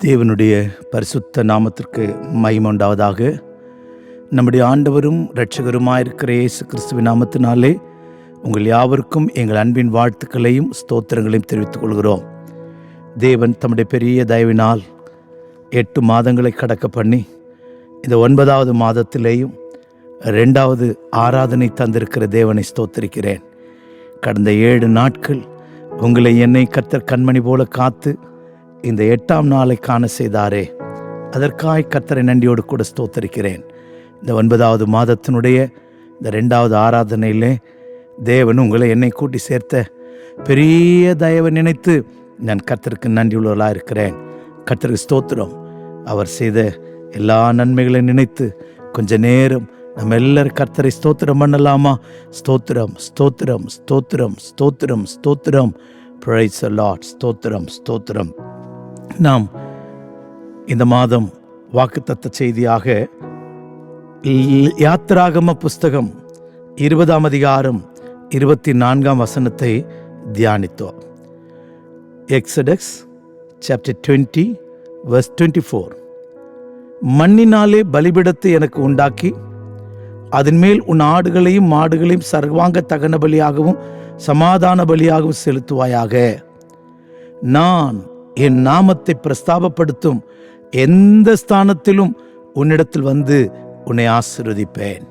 தேவனுடைய பரிசுத்த நாமத்திற்கு மகிமை உண்டாவதாக. நம்முடைய ஆண்டவரும் இரட்சகருமாயிருக்கிற இயேசு கிறிஸ்துவின் நாமத்தினாலே உங்கள் யாவருக்கும் எங்கள் அன்பின் வாழ்த்துக்களையும் ஸ்தோத்திரங்களையும் தெரிவித்துக் கொள்கிறோம். தேவன் தம்முடைய பெரிய தயவினால் 8 மாதங்களை கடக்க பண்ணி இந்த 9வது மாதத்திலேயும் 2வது ஆராதனை தந்திருக்கிற தேவனை ஸ்தோத்திரிக்கிறேன். கடந்த 7 நாட்கள் உங்களை என்னை கர்த்தர் கண்மணி போல காத்து இந்த 8ஆம் நாளை காண செய்தாரே, அதற்காக கர்த்தரை நன்றியோடு கூட ஸ்தோத்திரிக்கிறேன். இந்த 9வது மாதத்தினுடைய இந்த 2வது ஆராதனையிலே தேவன் உங்களை என்னை கூட்டி சேர்த்த பெரிய தயவை நினைத்து நான் கர்த்தருக்கு நன்றியுள்ளவர்களாக இருக்கிறேன். கர்த்தருக்கு ஸ்தோத்திரம். அவர் செய்த எல்லா நன்மைகளையும் நினைத்து கொஞ்ச நேரம் நம்ம எல்லாரும் கர்த்தரை ஸ்தோத்திரம் பண்ணலாமா? ஸ்தோத்திரம், ஸ்தோத்திரம், ஸ்தோத்திரம், ஸ்தோத்திரம், ஸ்தோத்திரம். Praise the Lord. ஸ்தோத்திரம், ஸ்தோத்திரம். நாம் இந்த மாதம் வாக்குத்தத்த செய்தியாக யாத்திராகம புஸ்தகம் 20ஆம் அதிகாரம் 24ஆம் வசனத்தை தியானித்தோம். Exodus chapter 20 verse 24. மண்ணினாலே பலிபீடத்தை எனக்கு உண்டாக்கி அதன் மேல் உன் ஆடுகளையும் மாடுகளையும் சர்வாங்க தகன பலியாகவும் சமாதான பலியாகவும் செலுத்துவாயாக. நான் என் நாமத்தை பிரஸ்தாபப்படுத்தும் எந்த ஸ்தானத்திலும் உன்னிடத்தில் வந்து உன்னை ஆசீர்வதிப்பேன்.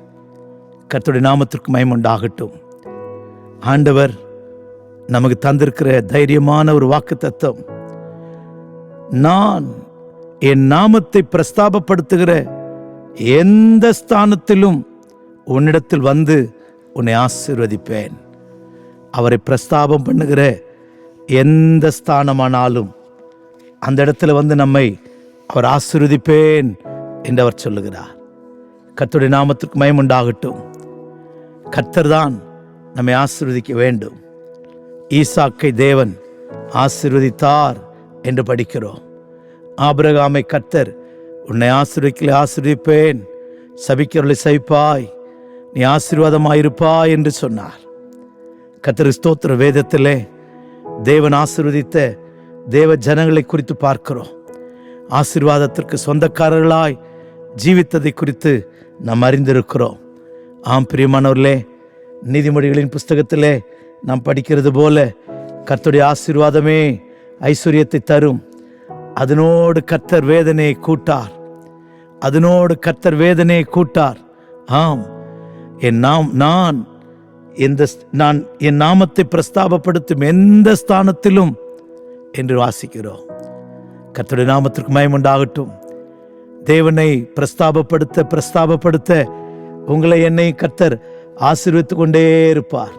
கர்த்தருடைய நாமத்திற்கு மகிமை உண்டாகட்டும். ஆண்டவர் நமக்கு தந்திருக்கிற தைரியமான ஒரு வாக்குத்தத்தம், நான் என் நாமத்தை பிரஸ்தாபப்படுத்துகிற எந்த ஸ்தானத்திலும் உன்னிடத்தில் வந்து உன்னை ஆசீர்வதிப்பேன். அவரை பிரஸ்தாபம் பண்ணுகிற எந்த ஸ்தானமானாலும் அந்த இடத்துல வந்து நம்மை அவர் ஆசீர்வதிப்பேன் என்று அவர் சொல்லுகிறார். கர்த்தருடைய நாமத்திற்கு மகிமை உண்டாகட்டும். கர்த்தர் தான் நம்மை ஆசீர்வதிக்க வேண்டும். ஈசாக்கை தேவன் ஆசீர்வதித்தார் என்று படிக்கிறோம். ஆபிரகாமை கர்த்தர் உன்னை ஆசீர்வதிப்பேன், சபிக்கிறவர்களை சபிப்பாய், நீ ஆசீர்வாதமாயிருப்பாய் என்று சொன்னார். கர்த்தர் ஸ்தோத்திர. வேதத்திலே தேவன் ஆசீர்வதித்த தேவ ஜனங்களை குறித்து பார்க்கிறோம். ஆசீர்வாதத்திற்கு சொந்தக்காரர்களாய் ஜீவித்ததை குறித்து நாம் அறிந்திருக்கிறோம். ஆம் பிரியமானவர்களே, நீதிமொழிகளின் புஸ்தகத்திலே நாம் படிக்கிறது போல கர்த்தருடைய ஆசீர்வாதமே ஐஸ்வர்யத்தை தரும். அதனோடு கர்த்தர் வேதனையை கூட்டார். அதனோடு கர்த்தர் வேதனையை கூட்டார். ஆம், நான் என் நாமத்தை பிரஸ்தாபப்படுத்தும் எந்த ஸ்தானத்திலும் என்று வாசிக்கிறோம். கர்த்தருடைய நாமத்திற்கு மகிமை உண்டாகட்டும். தேவனை பிரஸ்தாபப்படுத்த உங்களை என்னை கர்த்தர் ஆசீர்வதித்துக் கொண்டே இருப்பார்.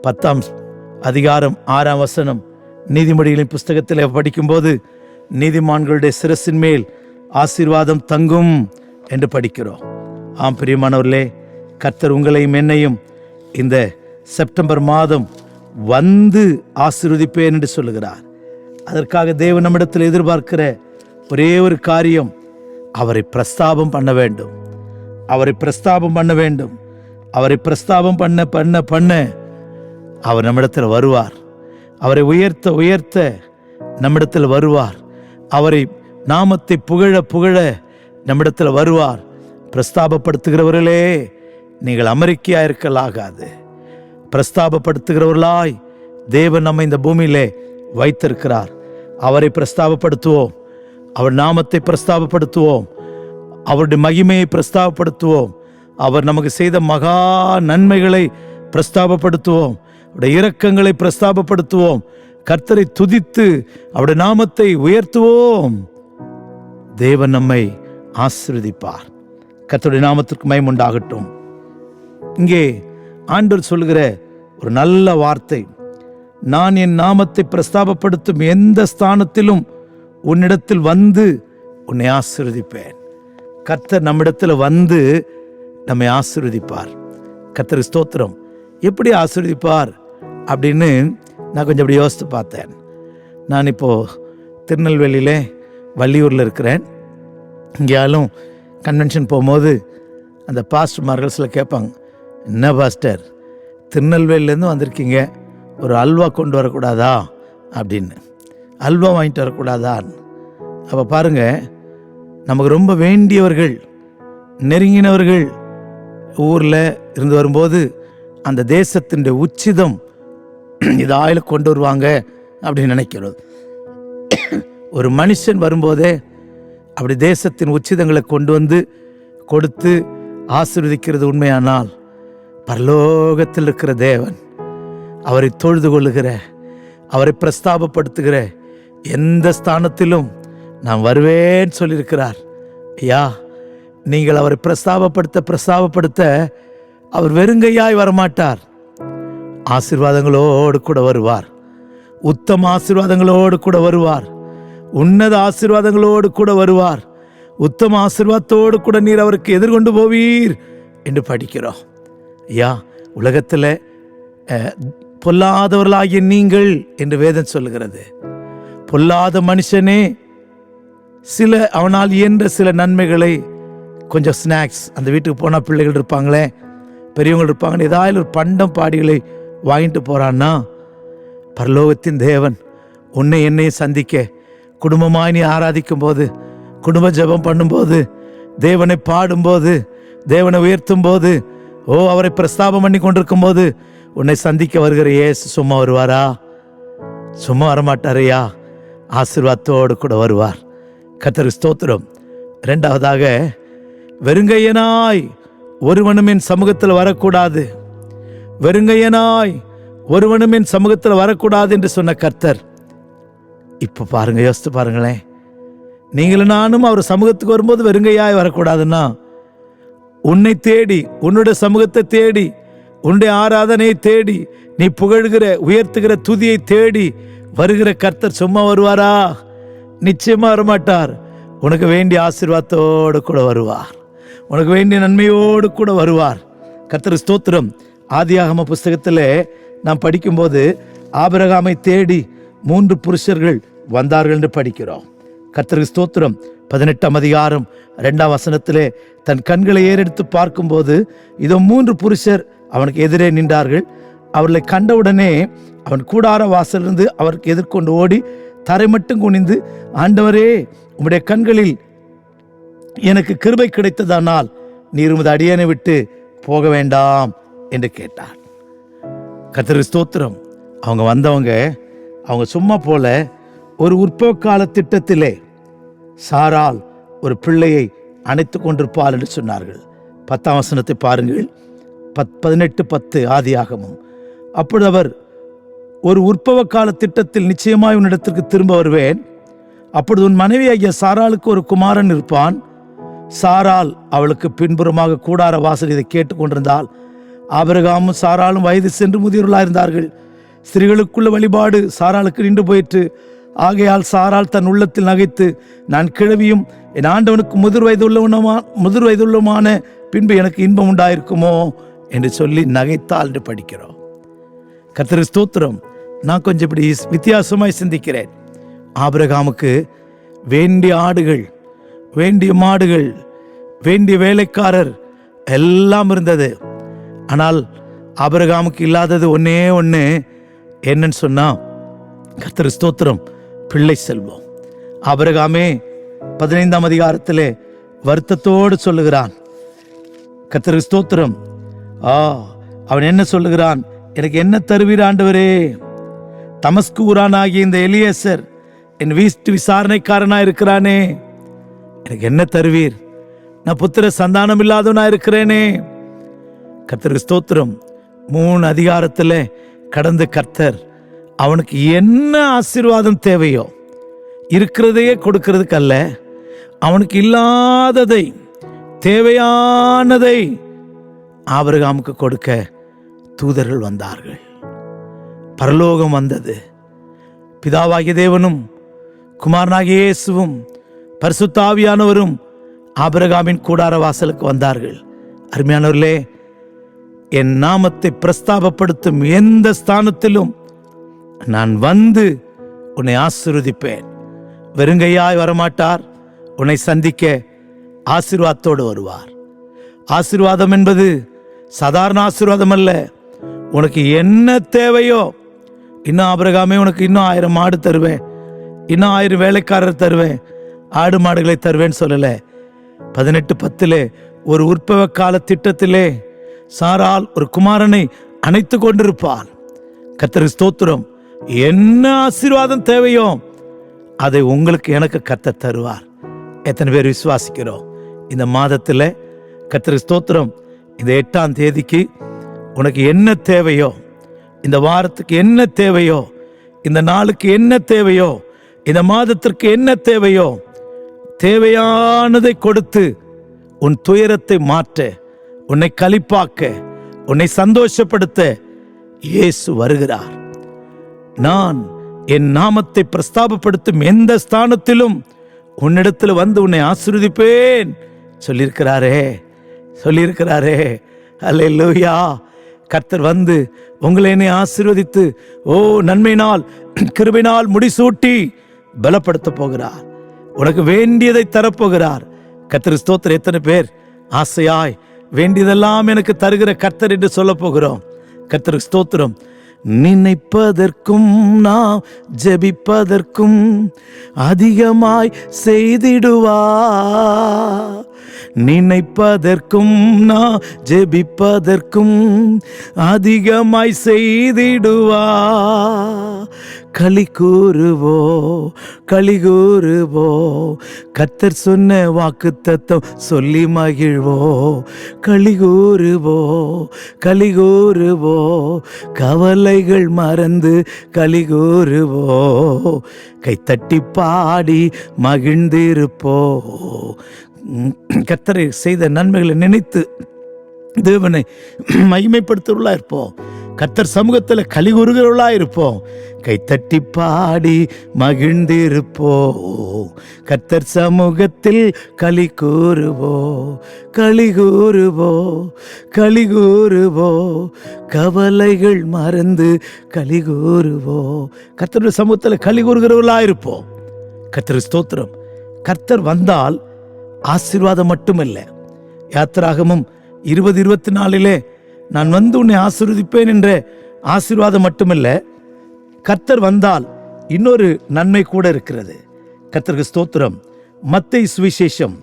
10ஆம் அதிகாரம் 6ஆம் வசனம் நீதிமொழிகளின் புஸ்தகத்தில் படிக்கும்போது நீதிமான்களுடைய சிரசின் மேல் ஆசீர்வாதம் தங்கும் என்று படிக்கிறோம். ஆம் பிரியமானவர்களே, கர்த்தர் உங்களையும் என்னையும் இந்த செப்டம்பர் மாதம் வந்து ஆசீர்வதிப்பேன் என்று சொல்லுகிறார். அதற்காக தேவன் நம்மிடத்தில் எதிர்பார்க்கிற ஒரே ஒரு காரியம், அவரை பிரஸ்தாபம் பண்ண வேண்டும். அவரை பிரஸ்தாபம் பண்ண வேண்டும். அவரை பிரஸ்தாபம் பண்ண அவர் நம்மிடத்தில் வருவார். அவரை உயர்த்த நம்மிடத்தில் வருவார். அவரை நாமத்தை புகழ நம்மிடத்தில் வருவார். பிரஸ்தாபப்படுத்துகிறவர்களே, நீங்கள் அமெரிக்கையா இருக்கலாகாது. பிரஸ்தாபப்படுத்துகிறவர்களாய் தேவன் நம்மை இந்த பூமியிலே வைத்திருக்கிறார். அவரை பிரஸ்தாபப்படுத்துவோம். அவர் நாமத்தை பிரஸ்தாபப்படுத்துவோம். அவருடைய மகிமையை பிரஸ்தாபப்படுத்துவோம். அவர் நமக்கு செய்த மகா நன்மைகளை பிரஸ்தாபப்படுத்துவோம். அவருடைய இரக்கங்களை பிரஸ்தாபப்படுத்துவோம். கர்த்தரை துதித்து அவருடைய நாமத்தை உயர்த்துவோம். தேவன் நம்மை ஆசீர்வதிப்பார். கர்த்தருடைய நாமத்திற்கு மகிமை உண்டாகட்டும். இங்கே ஆண்டவர் சொல்லுகிற ஒரு நல்ல வார்த்தை, நான் என் நாமத்தை பிரஸ்தாபப்படுத்தும் எந்த ஸ்தானத்திலும் உன்னிடத்தில் வந்து உன்னை ஆசீர்வதிப்பேன். கர்த்தர் நம்மிடத்தில் வந்து நம்மை ஆசீர்வதிப்பார். கர்த்தர் ஸ்தோத்திரம். எப்படி ஆசீர்வதிப்பார் அப்படின்னு நான் கொஞ்சம் அப்படி யோசித்து பார்த்தேன். நான் இப்போது திருநெல்வேலியில் வள்ளியூரில் இருக்கிறேன். இங்கேயாலும் கன்வென்ஷன் போகும்போது அந்த பாஸ்டர்மார்கள் சில கேட்பாங்க, என்ன பாஸ்டர் திருநெல்வேலியிலேருந்து வந்திருக்கீங்க, ஒரு அல்வா கொண்டு வரக்கூடாதா அப்படின்னு. அல்வா வாங்கிட்டு வரக்கூடாதான் அப்போ பாருங்க, நமக்கு ரொம்ப வேண்டியவர்கள், நெருங்கினவர்கள் ஊரில் இருந்து வரும்போது அந்த தேசத்தின் உச்சிதம் இதாயில கொண்டு வருவாங்க அப்படின்னு நினைக்கிறது. ஒரு மனுஷன் வரும்போதே அப்படி தேசத்தின் உச்சிதங்களை கொண்டு வந்து கொடுத்து ஆசீர்வதிக்கிறது உண்மையானால், பரலோகத்தில் இருக்கிற தேவன் அவரை தொழுது கொள்ளுகிற, அவரை பிரஸ்தாபப்படுத்துகிற எந்த ஸ்தானத்திலும் நான் வருவேன் சொல்லியிருக்கிறார். ஐயா, நீங்கள் அவரை பிரஸ்தாபப்படுத்த அவர் வெறுங்கையாய் வரமாட்டார். ஆசீர்வாதங்களோடு கூட வருவார். உத்தம ஆசீர்வாதங்களோடு கூட வருவார். உன்னத ஆசீர்வாதங்களோடு கூட வருவார். உத்தம ஆசீர்வாதத்தோடு கூட நீர் அவருக்கு எதிர்கொண்டு போவீர் என்று படிக்கிறோம். ஐயா, உலகத்தில் பொல்லாதவர்களாகிய நீங்கள் என்று வேதம் சொல்லுகிறது. பொல்லாத மனுஷனே அவனால் இயன்ற சில நன்மைகளை, கொஞ்சம் ஸ்நாக்ஸ், அந்த வீட்டுக்கு போனால் பிள்ளைகள் இருப்பாங்களே, பெரியவங்க இருப்பாங்க, ஏதாவது ஒரு பண்டம் பாடிகளை வாங்கிட்டு போகிறான்னா, பரலோகத்தின் தேவன் உன்னை என்னையும் சந்திக்க, குடும்பமாய் நீ ஆராதிக்கும் போது, குடும்ப ஜெபம் பண்ணும்போது, தேவனை பாடும்போது, தேவனை உயர்த்தும் போது, அவரை பிரஸ்தாபம் பண்ணி கொண்டிருக்கும் போது உன்னை சந்திக்க வருகிற இயேசு சும்மா வருவாரா? சும்மா வரமாட்டாரையா? ஆசீர்வாதத்தோடு கூட வருவார். கர்த்தருக்கு ஸ்தோத்திரம். இரண்டாவதாக, வெறுங்கையனாய் ஒருவனும் என் சமூகத்தில் வரக்கூடாது, வெறுங்கையனாய் ஒருவனும் என் சமூகத்தில் வரக்கூடாது என்று சொன்ன கர்த்தர், இப்போ பாருங்க, யோசித்து பாருங்களேன். நீங்களும் நானும் அவர் சமூகத்துக்கு வரும்போது வெறுங்கையாய் வரக்கூடாதுன்னா, உன்னை தேடி, உன்னுடைய சமூகத்தை தேடி, உன்னுடைய ஆராதனையை தேடி, நீ புகழ்கிற உயர்த்துகிற துதியை தேடி வருகிற கர்த்தர் சும்மா வருவாரா? நிச்சயமா வரமாட்டார். உனக்கு வேண்டிய ஆசீர்வாதத்தோடு கூட வருவார். உனக்கு வேண்டிய நன்மையோடு கூட வருவார். கர்த்தர் ஸ்தோத்திரம். ஆதியாகம புஸ்தகத்தில் நாம் படிக்கும்போது ஆபிரகாமை தேடி 3 புருஷர்கள் வந்தார்கள் என்று படிக்கிறோம். கர்த்தருக்கு ஸ்தோத்திரம். 18ஆம் அதிகாரம் 2ஆம் வசனத்திலே தன் கண்களை ஏறெடுத்து பார்க்கும்போது இதோ 3 புருஷர் அவனுக்கு எதிரே நின்றார்கள். அவர்களை கண்டவுடனே அவன் கூடார வாசலிருந்து அவருக்கு எதிர்கொண்டு ஓடி தரை மட்டும் குனிந்து, ஆண்டவரே, உம்முடைய கண்களில் எனக்கு கிருபை கிடைத்ததானால் நீர் உமது அடியனை விட்டு போக வேண்டாம் என்று கேட்டார். கர்த்தருக்கு ஸ்தோத்திரம். அவங்க வந்தவங்க அவங்க சும்மா போல ஒரு உற்பவ கால திட்டத்திலே சாராள் ஒரு பிள்ளையை அணைத்து கொண்டிருப்பாள் என்று சொன்னார்கள். 10ஆம் வசனத்தை பாருங்கள். 18:10 ஆதியாகமம். அப்பொழுது அவர், ஒரு உற்பவ கால திட்டத்தில் நிச்சயமாய் உன்னிடத்திற்கு திரும்ப வருவேன். அப்பொழுது உன் மனைவியாகிய சாராளுக்கு ஒரு குமாரன் இருப்பான். சாராள் அவளுக்கு பின்புறமாக கூடார வாசல் இதை கேட்டுக்கொண்டிருந்தாள். ஆபிரகாமும் சாராளும் வயது சென்று முதியவர்களாயிருந்தார்கள். ஸ்திரீகளுக்குள்ள வழிபாடு சாராளுக்கு நின்று போயிற்று. ஆகையால் சாராள் தன் உள்ளத்தில் நகைத்து, நான் கிழவியும் என் ஆண்டவனுக்கு முதிர் வயதுள்ளமான பின்பு எனக்கு இன்பம் உண்டாயிருக்குமோ என்று சொல்லி நகைத்தாள் என்று படிக்கிறோம். கர்த்தருக்கு ஸ்தோத்திரம். நான் கொஞ்சம் இப்படி வித்தியாசமாய் சிந்திக்கிறேன். ஆபிரகாமுக்கு வேண்டிய ஆடுகள், வேண்டிய மாடுகள், வேண்டிய வேலைக்காரர் எல்லாம் இருந்தது. ஆனால் ஆபிரகாமுக்கு இல்லாதது ஒன்னே ஒன்று. என்னன்னு சொன்னா, கர்த்தருக்கு ஸ்தோத்திரம், பிள்ளை செல்வம். ஆபிரகாமே 15ஆம் அதிகாரத்திலே வருத்தத்தோடு சொல்லுகிறான். கர்த்தருக்கு ஸ்தோத்திரம். அவன் என்ன சொல்லுகிறான்? எனக்கு என்ன தருவீர் ஆண்டவரே? தமஸ்கு ஊரானாகிய இந்த எலியேசர் என் வீட்டு விசாரணைக்காரனா இருக்கிறானே, எனக்கு என்ன தருவீர்? நான் புத்திர சந்தானம் இல்லாதவனா இருக்கிறேனே. கர்த்தருக்கு ஸ்தோத்திரம். 3 அதிகாரத்தில் கடந்த கர்த்தர் அவனுக்கு என்ன ஆசீர்வாதம் தேவையோ, இருக்கிறதையே கொடுக்கிறதுக்கு அல்ல, அவனுக்கு இல்லாததை, தேவையானதை ஆபிரகாமுக்கு கொடுக்க தூதர்கள் வந்தார்கள். பரலோகம் வந்தது. பிதாவாகிய தேவனும் குமாரனாகிய இயேசுவும் பரிசுத்த ஆவியானவரும் ஆபிரகாமின் கூடார வாசலுக்கு வந்தார்கள். அருமையானவர்களே, என் நாமத்தை பிரஸ்தாபப்படுத்தும் எந்த ஸ்தானத்திலும் நான் வந்து உன்னை ஆசீர்வதிப்பேன். வெறுங்கையாய் வரமாட்டார். உன்னை சந்திக்க ஆசீர்வாதத்தோடு வருவார். ஆசீர்வாதம் என்பது சாதாரண ஆசீர்வாதம் அல்ல. உனக்கு என்ன தேவையோ, இன்னும் ஆபிரகாமே உனக்கு இன்னும் 1000 மாடு தருவேன், இன்னும் 1000 வேலைக்காரர் தருவேன், ஆடு மாடுகளை தருவேன்னு சொல்லல. 18:10 ஒரு உற்பவ கால திட்டத்திலே சாரால் ஒரு குமாரனை அணைத்து கொண்டிருப்பாள். கர்த்தருக்கு ஸ்தோத்திரம். என்ன ஆசீர்வாதம் தேவையோ அதை உங்களுக்கு எனக்கு கர்த்தர் தருவார். எத்தனை பேர் விசுவாசிக்கிறோம்? இந்த மாதத்துல கர்த்தருக்கு ஸ்தோத்திரம், இந்த 8ஆம் தேதிக்கு உனக்கு என்ன தேவையோ, இந்த வாரத்துக்கு என்ன தேவையோ, இந்த நாளுக்கு என்ன தேவையோ, இந்த மாதத்திற்கு என்ன தேவையோ, தேவையானதை கொடுத்து உன் துயரத்தை மாற்ற, உன்னை களிப்பாக்க, உன்னை சந்தோஷப்படுத்த இயேசு வருகிறார். நான் என் நாமத்தை பிரஸ்தாபப்படுத்தும் எந்த ஸ்தானத்திலும் உன்னிடத்தில் வந்து உன்னை ஆசீர்வதிப்பேன் சொல்லியிருக்கிறாரே. அல்லேலூயா. கர்த்தர் வந்து உங்களை என்னை ஆசீர்வதித்து நன்மையினால் கிருபையினால் முடிசூட்டி பலப்படுத்த போகிறார். உனக்கு வேண்டியதை தரப்போகிறார். கர்த்தர் ஸ்தோத்திரம். எத்தனை பேர் ஆசையாய் வேண்டியதெல்லாம் எனக்கு தருகிற கர்த்தர் என்று சொல்ல போகிறோம்? கர்த்தருக்கு ஸ்தோத்திரம். நினைப்பதற்கும் நாம் ஜெபிப்பதற்கும் அதிகமாய் செய்திடுவா. நினைப்பதற்கும் நான் ஜெபிப்பதற்கும் அதிகமாய் செய்திடுவா. களி கூறுவோ கர்த்தர் சொன்ன வாக்குத்தத்தம் சொல்லி மகிழ்வோ. களி கூறுவோ கவலைகள் மறந்து களி கூறுவோ. கைத்தட்டி பாடி மகிழ்ந்திருப்போ. கர்த்தரை செய்த நன்மைகளை நினைத்து தேவனை மகிமைப்படுத்துவர்களா இருப்போம். கர்த்தர் சமூகத்தில் களி கூறுகிறவர்களா இருப்போம். கைத்தட்டி பாடி மகிழ்ந்திருப்போ. கர்த்தர் சமூகத்தில் களி கூறுவோ கவலைகள் மறந்து களி கூறுவோ. கர்த்தருடைய சமூகத்தில் களி கூறுகிறவர்களா இருப்போம். கர்த்தர் ஸ்தோத்திரம். கர்த்தர் வந்தால் ஆசீர்வாதம் மட்டுமல்ல. யாத்திராகமம் 20:24 நான் வந்து உன்னை ஆசீர்வதிப்பேன் என்ற ஆசீர்வாதம் மட்டுமல்ல, கர்த்தர் வந்தால் இன்னொரு நன்மை கூட இருக்கிறது. கர்த்தருக்கு ஸ்தோத்திரம். மத்தேயு சுவிசேஷம்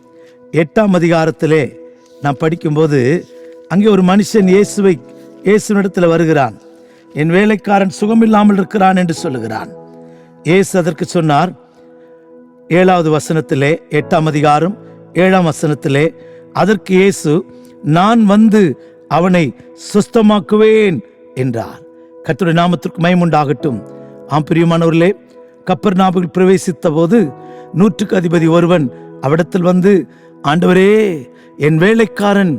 8ஆம் அதிகாரத்திலே நான் படிக்கும்போது அங்கே ஒரு மனுஷன் இயேசுவினிடத்தில் வருகிறான். என் வேலைக்காரன் சுகமில்லாமல் இருக்கிறான் என்று சொல்லுகிறான். இயேசு அதற்கு சொன்னார், 7வது வசனத்திலே, 8ஆம் அதிகாரம் 7ஆம் வசனத்திலே, அதற்கு இயேசு, நான் வந்து அவனை சுஸ்தமாக்குவேன் என்றார். கர்த்தருடைய நாமத்திற்கு மகிமை உண்டாகட்டும். ஆம் பிரியமானவர்களே, கப்பர்நாகுமில் பிரவேசித்த போது 100க்கு அதிபதி ஒருவன் அவிடத்தில் வந்து, ஆண்டவரே, என் வேலைக்காரன்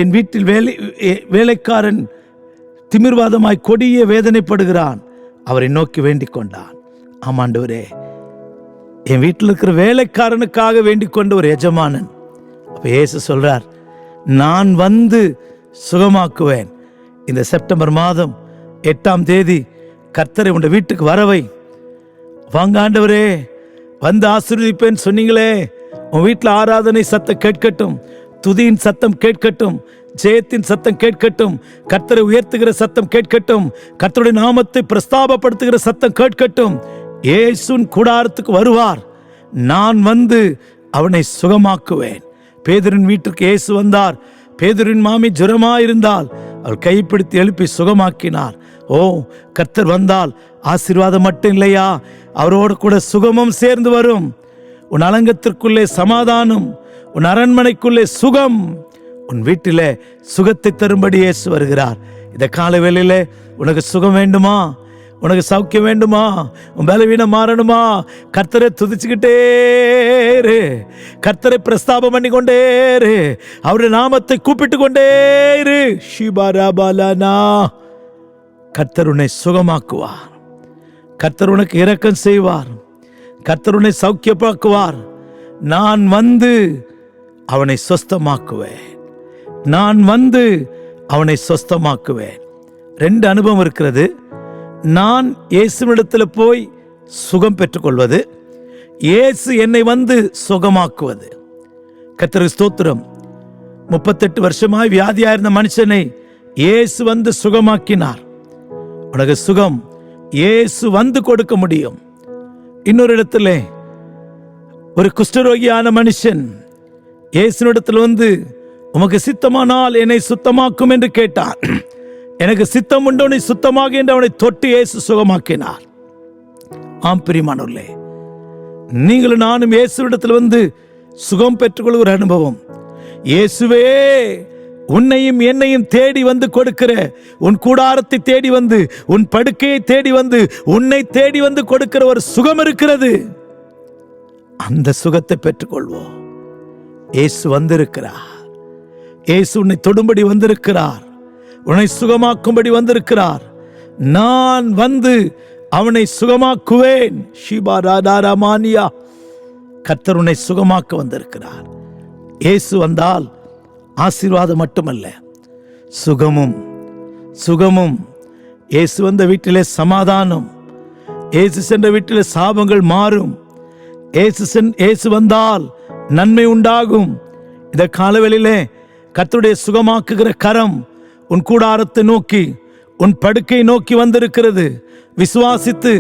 என் வீட்டில் வேலைக்காரன் திமிர்வாதமாய் கொடிய வேதனைப்படுகிறான். அவரை நோக்கி வேண்டிக் கொண்டான். ஆமாண்டவரே, என் வீட்டில் இருக்கிற வேலைக்காரனுக்காக வேண்டிக் கொண்ட ஒரு எஜமானன். அப்ப இயேசு சொல்றார், நான் வந்து சுகமாக்குவேன். இந்த செப்டம்பர் மாதம் 8ஆம் தேதி கர்த்தரை உன் வீட்டுக்கு வரவை. வாங்க ஆண்டவரே, வந்து ஆசீர்வதிப்பேன் சொன்னீங்களே. உன் வீட்டில் ஆராதனை சத்தம் கேட்கட்டும், துதியின் சத்தம் கேட்கட்டும், ஜெயத்தின் சத்தம் கேட்கட்டும், கர்த்தரை உயர்த்துகிற சத்தம் கேட்கட்டும், கர்த்தருடைய நாமத்தை பிரஸ்தாபப்படுத்துகிற சத்தம் கேட்கட்டும். இயேசுவின் கூடாரத்துக்கு வருவார். நான் வந்து அவனை சுகமாக்குவேன். பேதுருவின் வீட்டிற்கு இயேசு வந்தார். பேதுருவின் மாமி ஜுரமாயிருந்தால் அவள் கைப்பிடித்து எழுப்பி சுகமாக்கினார். கர்த்தர் வந்தால் ஆசீர்வாதம் மட்டும் இல்லையா, அவரோடு கூட சுகமும் சேர்ந்து வரும். உன் அலங்கத்திற்குள்ளே சமாதானம், உன் அரண்மனைக்குள்ளே சுகம், உன் வீட்டிலே சுகத்தை தரும்படி இயேசு வருகிறார். இந்த கால வேளையிலே உனக்கு சுகம் வேண்டுமா? உனக்கு சௌக்கியம் வேண்டுமா? உன் பலவீனம் மாறணுமா? கர்த்தரை துதிச்சுக்கிட்டே இரு. கர்த்தரை பிரஸ்தாபம் பண்ணி கொண்டே இரு. அவருடைய நாமத்தை கூப்பிட்டு கொண்டே இரு. ஷிபாராபாலானா. கர்த்தர் உன்னை சுகமாக்குவார். கர்த்தர் உனக்கு இரக்கம் செய்வார். கர்த்தர் உன்னை சௌக்கியமாக்குவார். நான் வந்து அவனை சொஸ்தமாக்குவேன். நான் வந்து அவனை சொஸ்தமாக்குவேன். 2 அனுபவம் இருக்கிறது. நான் இயேசுவிடத்தில் போய் சுகம் பெற்றுக்கொள்வது, இயேசு என்னை வந்து சுகமாக்குவது. கர்த்தருக்கு ஸ்தோத்திரம். 38 வருஷமாய் வியாதியாயிருந்த மனுஷனை இயேசு வந்து சுகமாக்கினார். உனக்கு சுகம் இயேசு வந்து கொடுக்க முடியும். இன்னொரு இடத்துல ஒரு குஷ்டரோகியான மனுஷன் இயேசுவிடத்தில் வந்து, உமக்கு சித்தமானால் என்னை சுத்தமாக்கும் என்று கேட்டான். எனக்கு சித்தம் உண்டு, உன்னை சுத்தமாக என்று அவனை தொட்டு இயேசு சுகமாக்கினார். ஆம் பிரியமானவர்களே, நீங்களும் நானும் இயேசுவிடத்தில் வந்து சுகம் பெற்றுக்கொள்ள ஒரு அனுபவம். இயேசுவே உன்னையும் என்னையும் தேடி வந்து கொடுக்கிற, உன் கூடாரத்தை தேடி வந்து, உன் படுக்கையை தேடி வந்து, உன்னை தேடி வந்து கொடுக்கிற ஒரு சுகம் இருக்கிறது. அந்த சுகத்தை பெற்றுக்கொள்வோம். இயேசு வந்திருக்கிறார். இயேசு உன்னை தொடும்படி வந்திருக்கிறார். உன்னை சுகமாக்கும்படி வந்திருக்கிறார். நான் வந்து அவனை சுகமாக்குவேன். ஷிபா ராதாராமானியா. கர்த்தர் உன்னை சுகமாக்க வந்திருக்கிறார். இயேசு வந்தால் ஆசீர்வாதம் மட்டுமல்ல, சுகமும். இயேசு வந்த வீட்டிலே சமாதானம். இயேசு சென்ற வீட்டிலே சாபங்கள் மாறும். இயேசு வந்தால் நன்மை உண்டாகும். இந்த காலவெளியிலே கர்த்தருடைய சுகமாக்குகிற கரம் உன் கூடாரத்தை நோக்கி, உன் படுக்கை நோக்கி வந்திருக்கிறது. விசுவாசித்து,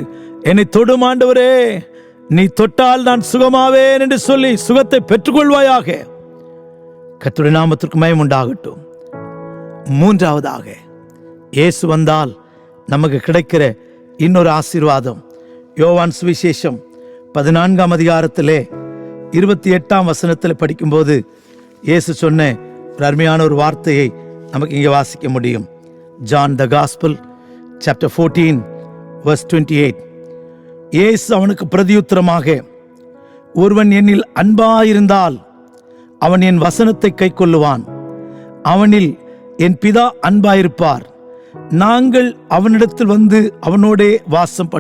என்னை தொடும் ஆண்டவரே, நீ தொட்டால் நான் சுகமாவேன் என்று சொல்லி சுகத்தை பெற்றுக்கொள்வாயாக. கர்த்தருடைய நாமத்திற்கு மகிமை உண்டாகட்டும். மூன்றாவதாக, இயேசு வந்தால் நமக்கு கிடைக்கிற இன்னொரு ஆசீர்வாதம். யோவான் சுவிசேஷம் 14ஆம் அதிகாரத்திலே 28ஆம் வசனத்தில் படிக்கும்போது இயேசு சொன்ன ஒரு அருமையான ஒரு வார்த்தையை நமக்கு இங்கே வாசிக்க முடியும். John the gospel chapter 14 verse 28. இயேசு அவனுக்கு பிரதியுத்தரமாக, ஒருவன் என்னில் அன்பாயிருந்தால் அவன் என் வசனத்தை கைக்கொள்ளுவான். அவனில் என் பிதா அன்பாயிருப்பார். நாங்கள் அவனிடத்தில் வந்து அவனோடே வாசம்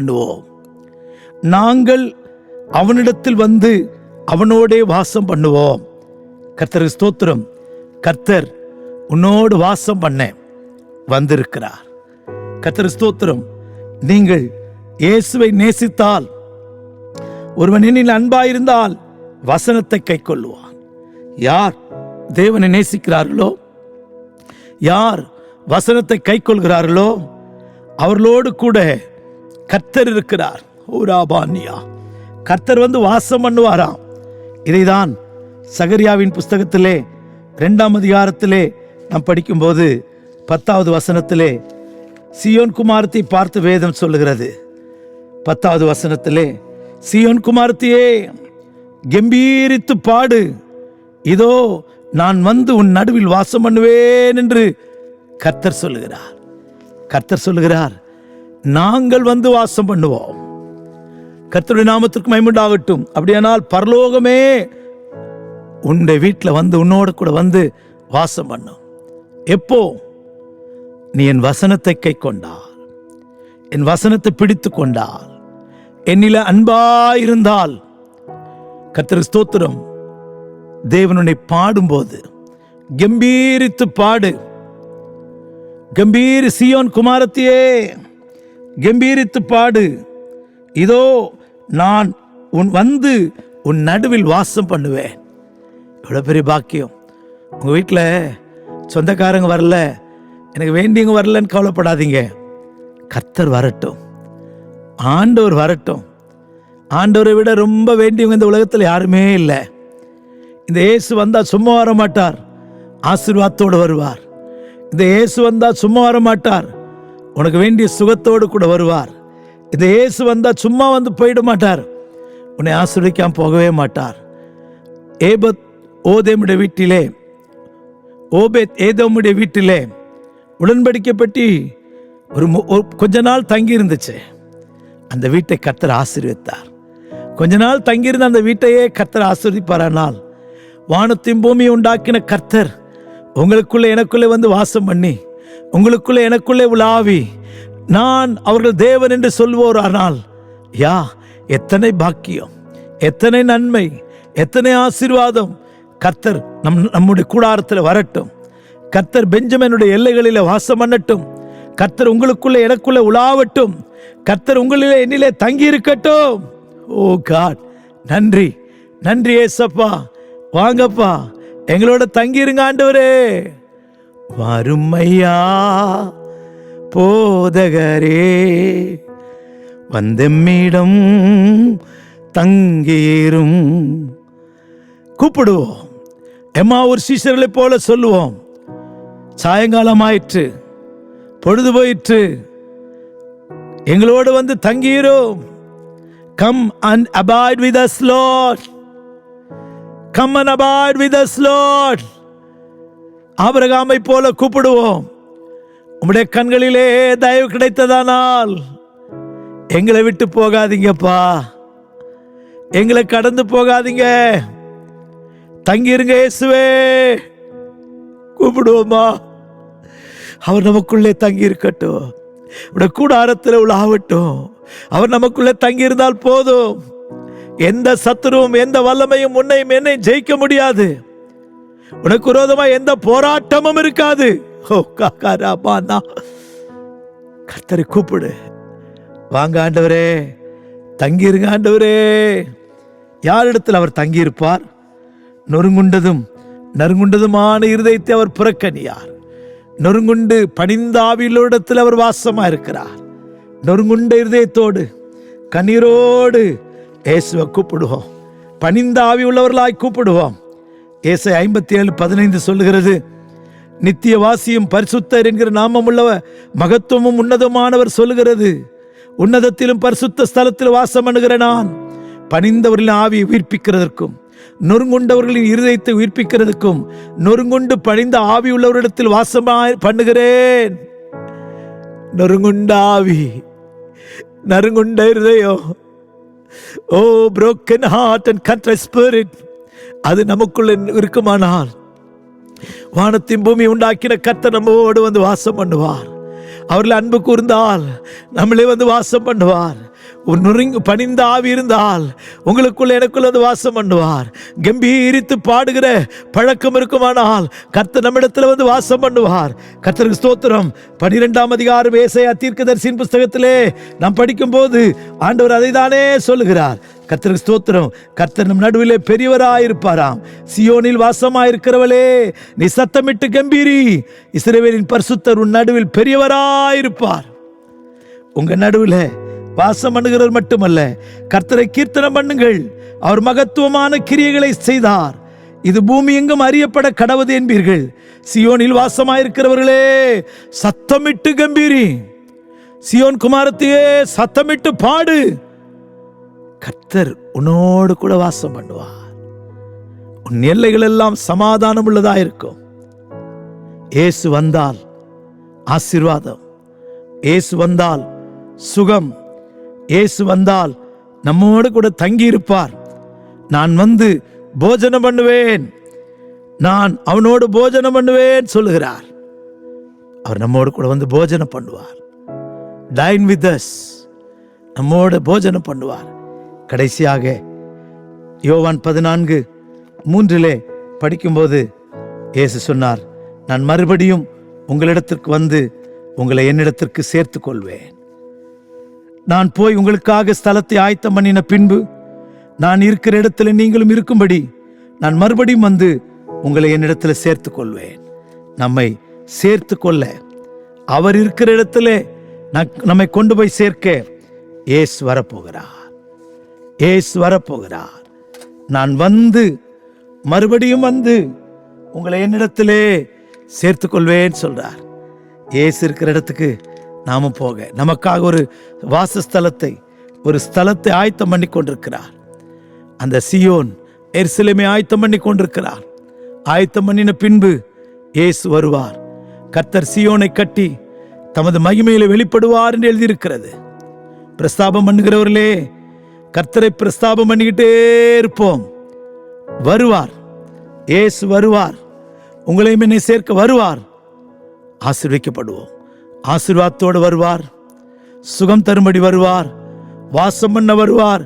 பண்ணுவோம். கர்த்தருக்கு ஸ்தோத்திரம். கர்த்தர் உன்னோடு வாசம் பண்ண வந்திருக்கிறார். கர்த்தருக்கு ஸ்தோத்திரம். நீங்கள் இயேசுவை நேசித்தால், ஒருவன் என்னில் அன்பாயிருந்தால் வசனத்தை கைக்கொள்ளுவான். யார் தேவனை நேசிக்கிறார்களோ, யார் வசனத்தை கைக்கொள்கிறார்களோ, அவர்களோடு கூட கர்த்தர் இருக்கிறார். ஓராபானியா. கர்த்தர் வந்து வாசம் பண்ணுவாராம். இதைதான் சகரியாவின் புஸ்தகத்திலே 2ஆம் அதிகாரத்திலே நாம் படிக்கும்போது 10வது வசனத்திலே சீயோன் குமாரத்தை பார்த்து வேதம் சொல்லுகிறது. 10வது வசனத்திலே, சீயோன் குமாரத்தியே கம்பீரித்து பாடு, இதோ நான் வந்து உன் நடுவில் வாசம் பண்ணுவேன் என்று கர்த்தர் சொல்லுகிறார். கர்த்தர் சொல்லுகிறார், நாங்கள் வந்து வாசம் பண்ணுவோம். கர்த்தருடைய நாமத்திற்கு மகிமை உண்டாகட்டும். அப்படியானால் பரலோகமே உன்னுடைய வீட்டில் வந்து உன்னோடு கூட வந்து வாசம் பண்ணும். எப்போ? நீ என் வசனத்தை கை கொண்டால், என் வசனத்தை பிடித்து கொண்டால், என்னில அன்பாயிருந்தால். கர்த்தருக்கு ஸ்தோத்திரம். தேவனுடைய பாடும்போது கம்பீரித்து பாடு. கம்பீர் சீயோன் குமாரத்தியே, கம்பீரித்து பாடு, இதோ நான் வந்து உன் நடுவில் வாசம் பண்ணுவேன். எவ்வளவு பெரிய பாக்கியம். உங்க வீட்டில் சொந்தக்காரங்க வரல, எனக்கு வேண்டியவங்க வரலன்னு கவலைப்படாதீங்க. கர்த்தர் வரட்டும், ஆண்டவர் வரட்டும். ஆண்டவரை விட ரொம்ப வேண்டியவங்க இந்த உலகத்தில் யாருமே இல்லை. இந்த இயேசு வந்தால் சும்மா வர மாட்டார், ஆசீர்வாதத்தோடு வருவார். இந்த இயேசு வந்தால் சும்மா வர மாட்டார், உனக்கு வேண்டிய சுகத்தோடு கூட வருவார். இந்த இயேசு வந்தால் சும்மா வந்து போயிட மாட்டார், உன்னை ஆசீர்வதிக்காம போகவே மாட்டார். ஓபேத் ஏதோமுடைய வீட்டிலே உடன்படிக்கை பெட்டி ஒரு கொஞ்ச நாள் தங்கி இருந்துச்சு. அந்த வீட்டை கர்த்தர் ஆசீர்வதித்தார். கொஞ்ச நாள் தங்கியிருந்த அந்த வீட்டையே கர்த்தர் ஆசீர்வதிப்பாரானால், வானத்தையும் பூமியை உண்டாக்கின கர்த்தர் உங்களுக்குள்ளே எனக்குள்ளே வந்து வாசம் பண்ணி, உங்களுக்குள்ளே எனக்குள்ளே உலாவி, நான் அவர்கள் தேவன் என்று சொல்வோரானால், எத்தனை பாக்கியம், எத்தனை நன்மை, எத்தனை ஆசீர்வாதம். கர்த்தர் நம்முடைய கூடாரத்தில் வரட்டும். கர்த்தர் பெஞ்சமினுடைய எல்லைகளில் வாசம் பண்ணட்டும். கர்த்தர் உங்களுக்குள்ளே எனக்குள்ளே உலாவட்டும். கர்த்தர் உங்களிலே என்னிலே தங்கி இருக்கட்டும். ஓ காட், நன்றி நன்றி ஏசப்பா. வாங்கப்பா, எங்களோட தங்கிருங்க ஆண்டவரே. வரும் ஐயா போதகரே, வந்தெம்மிடம் தங்கேறும். கூப்பிடுவோம். எம்மாவூர் சீஷர்களை போல சொல்லுவோம், சாயங்காலம் ஆயிற்று, பொழுது போயிற்று, எங்களோடு வந்து தங்கீரும். Come and abide with us, Lord. Come and abide with us, Lord. ஆபிரகாமை போல கூப்பிடுவோம். உம்முடைய கண்களிலே தயவு கிடைத்ததானால் எங்களை விட்டு போகாதீங்கப்பா, எங்களை கடந்து போகாதீங்க, தங்கிருங்க இயேசுவே. கூப்பிடுவோமா? அவர் நமக்குள்ளே தங்கி இருக்கட்டும், உடைய கூடாரத்தில் உலாவட்டும். அவர் நமக்குள்ளே தங்கியிருந்தால் போதும். எந்த சத்துருவும் எந்த வல்லமையும் உன்னையும் என்னை ஜெயிக்க முடியாது. உனக்கு விரோதமாக எந்த போராட்டமும் இருக்காது. கர்த்தரை கூப்பிடு. வாங்க ஆண்டவரே, தங்கியிருங்க ஆண்டவரே. யாரிடத்தில் அவர் தங்கியிருப்பார்? நொறுங்குண்டதும் நறுங்குண்டதுமான இருதயத்தை அவர் புறக்கணியார். நொறுங்குண்டு பணிந்த ஆவியிலோடத்தில் அவர் வாசமா இருக்கிறார். நொறுங்குண்ட இருதயத்தோடு கண்ணீரோடு இயேசுவை கூப்பிடுவோம். பணிந்த ஆவி உள்ளவர்களாய் கூப்பிடுவோம். ஏசாயா 57:15 சொல்லுகிறது, நித்திய வாசியும் பரிசுத்தர் என்கிற நாமம் உள்ளவர், மகத்துவமும் உன்னதமானவர் சொல்லுகிறது, உன்னதத்திலும் பரிசுத்த ஸ்தலத்தில் வாசம் பண்ணுகிற நான் பணிந்தவர்களின் ஆவியை உயிர்ப்பிக்கிறதற்கும் நொறுங்குண்டவர்களின் இருதயத்தை உயிர்ப்பிக்கிறதுக்கும் நொறுங்குண்டு பணிந்த ஆவி உள்ளவரிடத்தில் வாசமாய் பண்ணுகிறேன். நொறுங்குண்ட ஆவி, நறுங்குண்ட இருதயம், ஓ broken heart and contrite spirit, அது நமக்குள்ள இருக்குமானால் வானத்தின் பூமி உண்டாக்கின கர்த்தர் நம்மோடு வந்து வாசம் பண்ணுவார். அவர்கள் அன்பு கூர்ந்தால் நம்மளே வந்து வாசம் பண்ணுவார். பணிந்த ஆவி இருந்தால் உங்களுக்குள்ள எனக்குள்ள வந்து வாசம் பண்ணுவார். கம்பீரித்து பாடுகிற பழக்கம் இருக்குமானால் கர்த்தர் நம்மிடத்தில் வந்து வாசம் பண்ணுவார். கர்த்தருக்கு ஸ்தோத்திரம். 12ஆம் அதிகாரம் ஏசாயா தீர்க்கதரிசியின் புஸ்தகத்திலே நாம் படிக்கும் போது ஆண்டவர் அதை தானே சொல்லுகிறார். கர்த்தருக்கு ஸ்தோத்திரம். கர்த்தர் நம் நடுவிலே பெரியவராயிருப்பாராம். சியோனில் வாசமாயிருக்கிறவளே, நீ சத்தமிட்டு கம்பீரி, இஸ்ரவேலின் பரிசுத்தர் உன் நடுவில் பெரியவராயிருப்பார். உங்க நடுவில் வாசம் பண்ணுகிறவர் மட்டுமல்ல, கர்த்தரை கீர்த்தனம் பண்ணுங்கள். அவர் மகத்துவமான கிரியைகளை செய்தார், இது பூமி எங்கும் அறியப்பட கடவுது என்பீர்கள். சியோனில் வாசமாயிருக்கிறவர்களே, சத்தமிட்டு கம்பீரி. சியோன் குமாரத்தையே, சத்தமிட்டு பாடு. கர்த்தர் உன்னோடு கூட வாசம் பண்ணுவார். உன் எல்லைகள் எல்லாம் சமாதானம் உள்ளதா இருக்கும். இயேசு வந்தால் ஆசீர்வாதம், இயேசு வந்தால் சுகம், இயேசு வந்தால் நம்மோடு கூட தங்கி இருப்பார். நான் வந்து போஜனம் பண்ணுவேன், நான் அவனோடு போஜனம் பண்ணுவேன் சொல்லுகிறார். அவர் நம்மோடு கூட வந்து போஜனம் பண்ணுவார். டைன் வித் அஸ், நம்மோடு போஜனம் பண்ணுவார். கடைசியாக யோவான் 14:3 படிக்கும்போது இயேசு சொன்னார், நான் மறுபடியும் உங்களிடத்திற்கு வந்து உங்களை என்னிடத்திற்கு சேர்த்து கொள்வேன். நான் போய் உங்களுக்காக ஸ்தலத்தை ஆயத்தம் பண்ணின பின்பு நான் இருக்கிற இடத்துல நீங்களும் இருக்கும்படி நான் மறுபடியும் வந்து உங்களை என்னிடத்தில் சேர்த்து கொள்வேன். நம்மை சேர்த்து கொள்ள, அவர் இருக்கிற இடத்துல நம்மை கொண்டு போய் சேர்க்க இயேசு வரப்போகிறார். இயேசு வரப்போகிறார். நான் வந்து மறுபடியும் வந்து உங்களை என்னிடத்திலே சேர்த்து கொள்வேன் சொல்றார். இயேசு இருக்கிற இடத்துக்கு நாம போக நமக்காக ஒரு வாசஸ்தலத்தை, ஒரு ஸ்தலத்தை ஆயத்தம் பண்ணி கொண்டிருக்கிறார். அந்த சியோன் எருசலேமை ஆயத்தம் பண்ணி கொண்டிருக்கிறார். ஆயத்தம் பண்ணின பின்பு இயேசு வருவார். கர்த்தர் சியோனை கட்டி தமது மகிமையில வெளிப்படுவார் என்று எழுதியிருக்கிறது. பிரஸ்தாபம் பண்ணுகிறவர்களே, கர்த்தரை பிரஸ்தாபம் பண்ணிக்கிட்டே இருப்போம். வருவார், இயேசு வருவார், உங்களையும் என்னை சேர்க்க வருவார். ஆசீர்வதிக்கப்படுவோம். ஆசீர்வாதத்தோடு வருவார், சுகம் தரும்படி வருவார், வாசம் பண்ண வருவார்,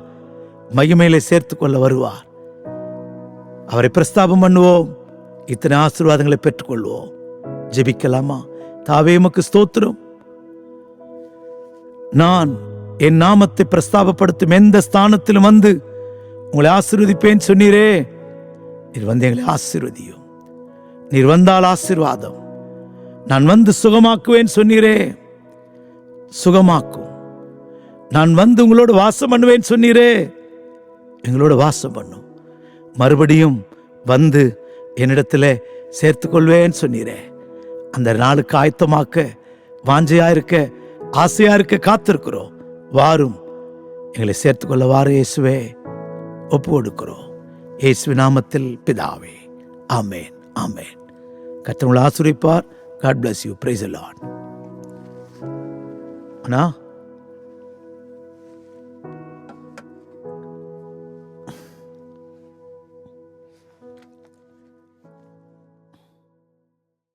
மகிமையிலே சேர்த்து கொள்ள வருவார். அவரை பிரஸ்தாபம் பண்ணுவோம். இத்தனை ஆசீர்வாதங்களை பெற்றுக்கொள்வோம். ஜெபிக்கலாமா? தாவே உமக்கு ஸ்தோத்திரம். நான் என் நாமத்தை பிரஸ்தாபப்படுத்தும் எந்த ஸ்தானத்திலும் வந்து உங்களை ஆசீர்வதிப்பேன் சொன்னீரே. நீர் வந்து எங்களை ஆசீர்வதியும். நீர் வந்தால் ஆசீர்வாதம். நான் வந்து சுகமாக்குவேன் சொன்னீரே, சுகமாக்கும். நான் வந்து உங்களோட வாசம் பண்ணுவேன்னு சொன்னீரே, எங்களோட வாசம் பண்ணும். மறுபடியும் வந்து என்னிடத்துல சேர்த்து கொள்வேன்னு சொன்னீரே, அந்த நாளுக்கு ஆயத்தமாக்க வாஞ்சையா இருக்க, ஆசையா இருக்க காத்திருக்கிறோம். வாரும், எங்களை சேர்த்துக்கொள்ள வாரு இயேசுவே. ஒப்பு கொடுக்கிறோம் இயேசு நாமத்தில் பிதாவே. ஆமேன், ஆமேன். கர்த்தர் உங்களை ஆசீர்வதிப்பார். God bless you. Praise the Lord. Anna